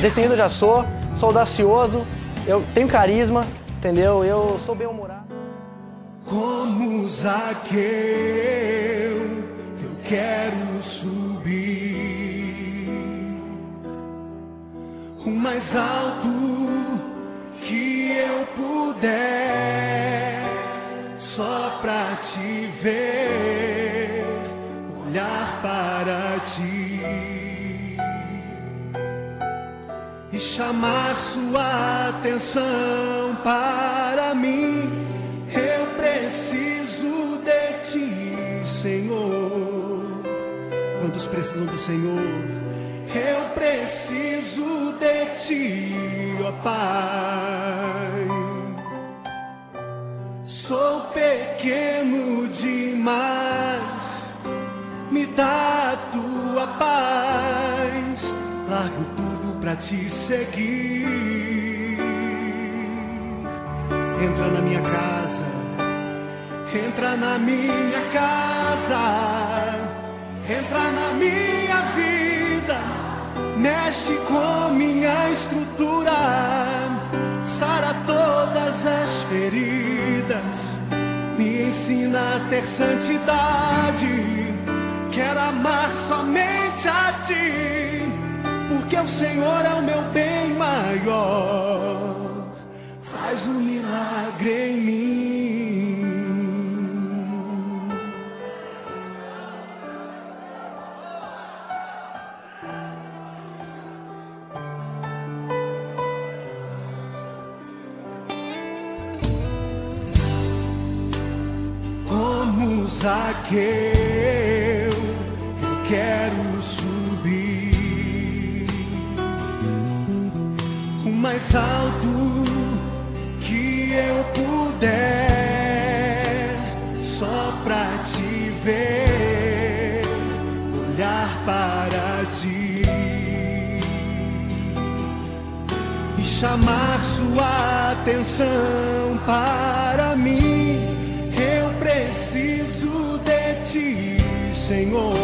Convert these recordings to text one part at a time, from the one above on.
Destemido eu já sou audacioso, eu tenho carisma, entendeu? Eu sou bem-humorado. Como Zaqueu, eu quero subir o mais alto que eu puder, só pra te ver, olhar para ti e chamar sua atenção para mim. Eu preciso de ti, Senhor. Quantos precisam do Senhor? Eu preciso de ti, ó Pai. Sou pequeno demais, me dá a tua paz. Largo tudo pra te seguir. Entra na minha casa, entra na minha casa, entra na minha vida, mexe com minha estrutura, sara todas as feridas, me ensina a ter santidade. Quero amar somente a ti, porque o Senhor é o meu bem maior. Faz um milagre em mim. Como Zaqueu, eu quero subir o mais alto que eu puder, só pra te ver, olhar para ti e chamar sua atenção para mim. Eu preciso de ti, Senhor.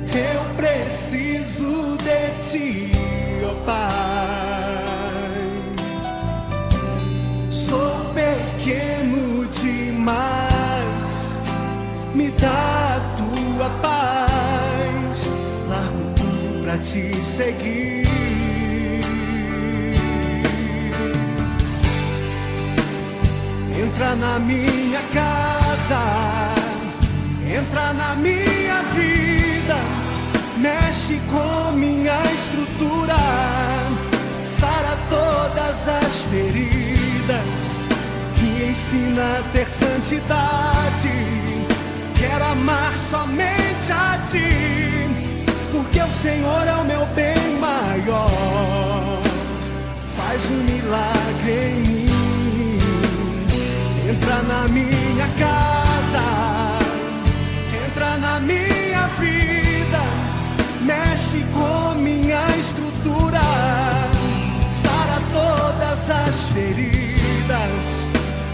Eu preciso de ti, ó Pai. Sou pequeno demais, me dá a tua paz. Largo tudo pra te seguir. Entra na minha casa, entra na minha vida, mexe com minha estrutura, sara todas as feridas, me ensina a ter santidade. Quero amar somente a ti, porque o Senhor é o meu bem maior. Faz um milagre em mim. Entra na minha casa, entra na minha vida, mexe com minha estrutura, sara todas as feridas,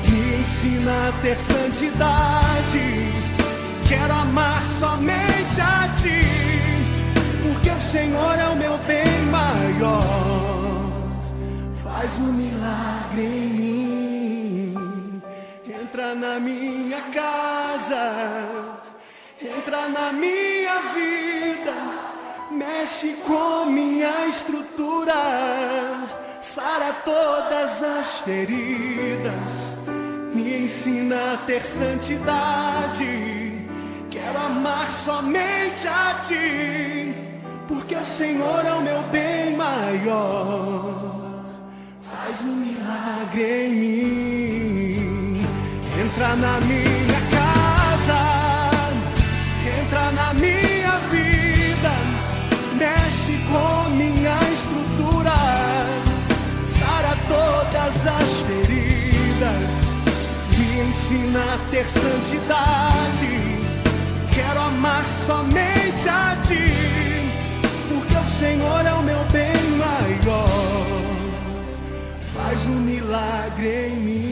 me ensina a ter santidade. Quero amar somente a ti, porque o Senhor é o meu bem maior. Faz um milagre em mim. Entra na minha casa, entra na minha vida, mexe com minha estrutura, sara todas as feridas, me ensina a ter santidade. Quero amar somente a ti, porque o Senhor é o meu bem maior. Faz um milagre em mim. Entra na minha casa, entra na minha vida, mexe com minha estrutura, sara todas as feridas, me ensina a ter santidade. Quero amar somente a ti, porque o Senhor é o meu bem maior. Faz um milagre em mim.